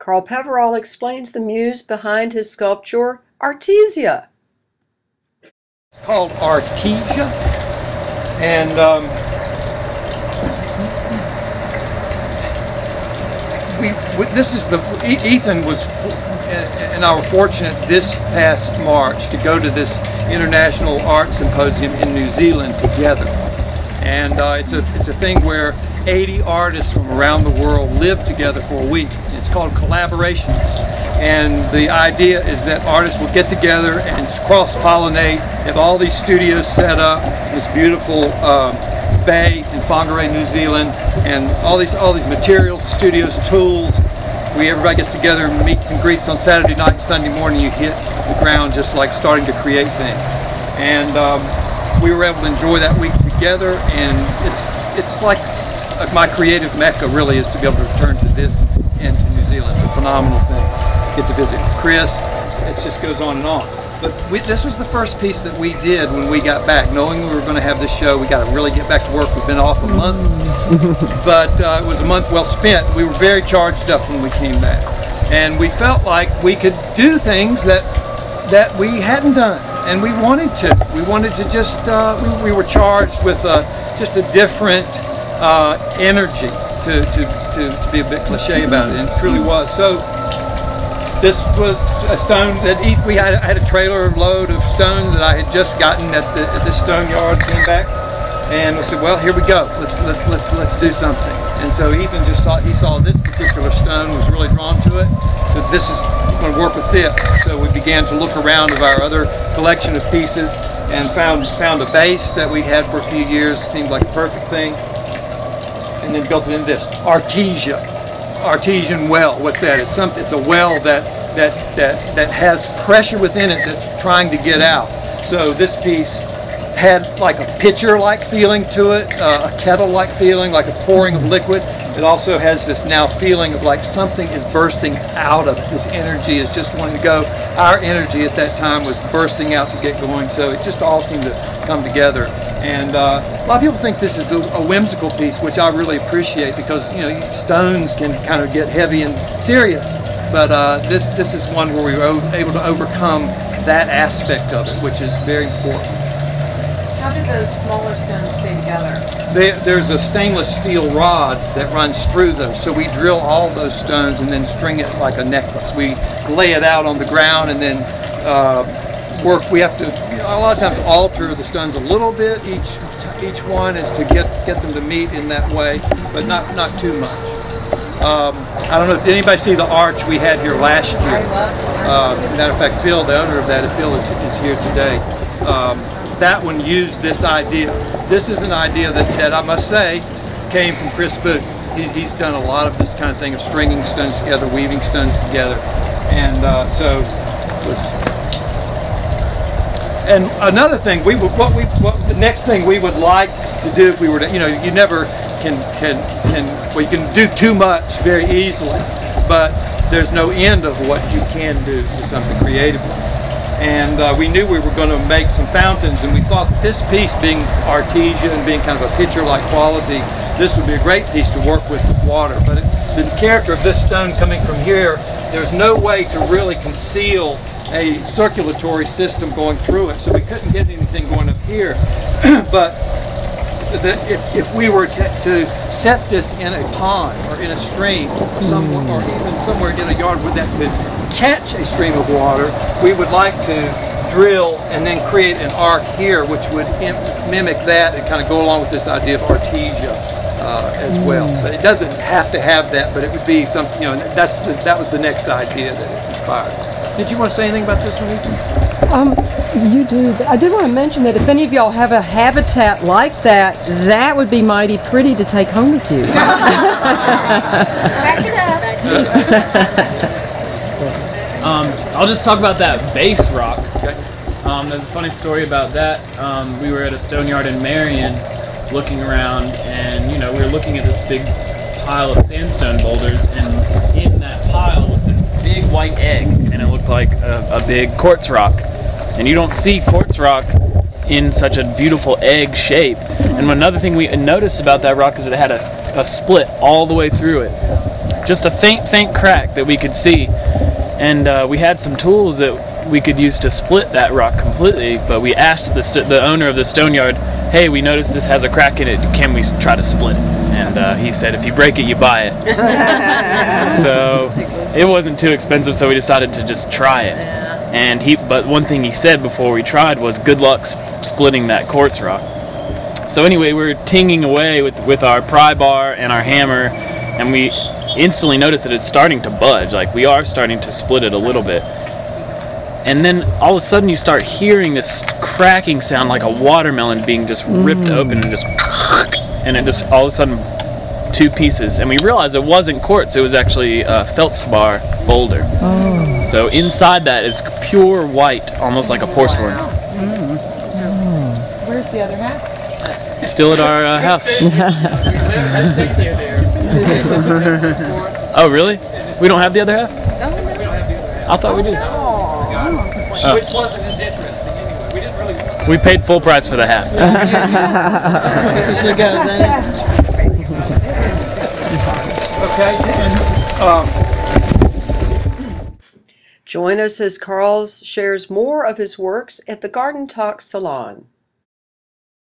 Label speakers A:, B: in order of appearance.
A: Carl Peverall explains the muse behind his sculpture, Artesia.
B: It's called Artesia, and Ethan was, and I were fortunate this past March to go to this International Art Symposium in New Zealand together. And it's a thing where 80 artists from around the world live together for a week. It's called Collaborations. And the idea is that artists will get together and cross-pollinate, have all these studios set up, this beautiful bay in Whangarei, New Zealand, and all these materials, studios, tools. Everybody gets together and meets and greets on Saturday night and Sunday morning. You hit the ground just like starting to create things. And we were able to enjoy that week together, and it's like my creative mecca really is to be able to return to this and to New Zealand. It's a phenomenal thing. Get to visit Chris. It just goes on and on. But this was the first piece that we did when we got back, knowing we were going to have this show. We got to really get back to work. We've been off a month, but it was a month well spent. We were very charged up when we came back, and we felt like we could do things that we hadn't done, and we wanted to. We wanted to just we were charged with just a different energy to be a bit cliche about it, and it truly was. So this was a stone that I had a trailer load of stones that I had just gotten at the stone yard. Came back, and we said, well, here we go. Let's do something. And so Ethan just saw this particular stone, was really drawn to it. So this is going to work with this. So we began to look around of our other collection of pieces and found a base that we had for a few years. Seemed like a perfect thing. And then built it in this Artesia, artesian well. What's that? It's a well that has pressure within it that's trying to get out. So this piece had like a pitcher-like feeling to it, a kettle-like feeling, like a pouring of liquid. It also has this now feeling of like something is bursting out of it. This energy is just wanting to go. Our energy at that time was bursting out to get going. So it just all seemed to come together. And a lot of people think this is a whimsical piece, which I really appreciate, because stones can kind of get heavy and serious. But this is one where we were able to overcome that aspect of it, which is very important.
C: How did those smaller stones stay together?
B: There's a stainless steel rod that runs through those. So we drill all those stones and then string it like a necklace. We lay it out on the ground and then we have to a lot of times alter the stones a little bit. Each one is to get them to meet in that way, but not too much. I don't know if anybody see the arch we had here last year. Matter of fact, Phil, the owner of that, Phil is here today. That one used this idea. This is an idea that I must say came from Chris Booth. He's done a lot of this kind of thing of stringing stones together, weaving stones together, and so it was. And another thing, the next thing we would like to do if we were to, you never you can do too much very easily, but there's no end of what you can do with something creatively. And we knew we were going to make some fountains, and we thought that this piece, being Artesia and being kind of a picture-like quality, this would be a great piece to work with water. But the character of this stone coming from here, there's no way to really conceal a circulatory system going through it, so we couldn't get anything going up here. But if we were to set this in a pond or in a stream or even somewhere in a yard where that could catch a stream of water, we would like to drill and then create an arc here which would mimic that and kind of go along with this idea of Artesia as well. But it doesn't have to have that, but it would be something, that was the next idea that it inspired. Did you want to say anything about this one, Ethan?
D: You do. I did want to mention that if any of y'all have a habitat like that, that would be mighty pretty to take home with you.
C: Back it
E: up. I'll just talk about that base rock. Okay. There's a funny story about that. We were at a stone yard in Marion looking around, and we were looking at this big pile of sandstone boulders, and in that pile was this big white egg, and it looked like a big quartz rock. And you don't see quartz rock in such a beautiful egg shape. And another thing we noticed about that rock is that it had a split all the way through it. just a faint crack that we could see. And we had some tools that we could use to split that rock completely, but we asked the owner of the stone yard, hey, we noticed this has a crack in it, can we try to split it? And he said, if you break it, you buy it. So it wasn't too expensive, so we decided to just try it. But one thing he said before we tried was, good luck splitting that quartz rock. So anyway, we were tinging away with our pry bar and our hammer, and we instantly noticed that it's starting to budge. Like, we are starting to split it a little bit. And then all of a sudden you start hearing this cracking sound like a watermelon being just ripped open, and it just all of a sudden 2 pieces. And we realized it wasn't quartz, it was actually feldspar boulder. So inside that is pure white, almost like a porcelain.
D: Where's the other half?
E: Still at our house. Oh, really? We don't have the other half? I thought we did. Oh.
B: Which wasn't as interesting anyway. We didn't really.
E: We paid full price for the half.
D: We should go then.
B: Okay.
A: Join us as Carl shares more of his works at the Garden Talk Salon.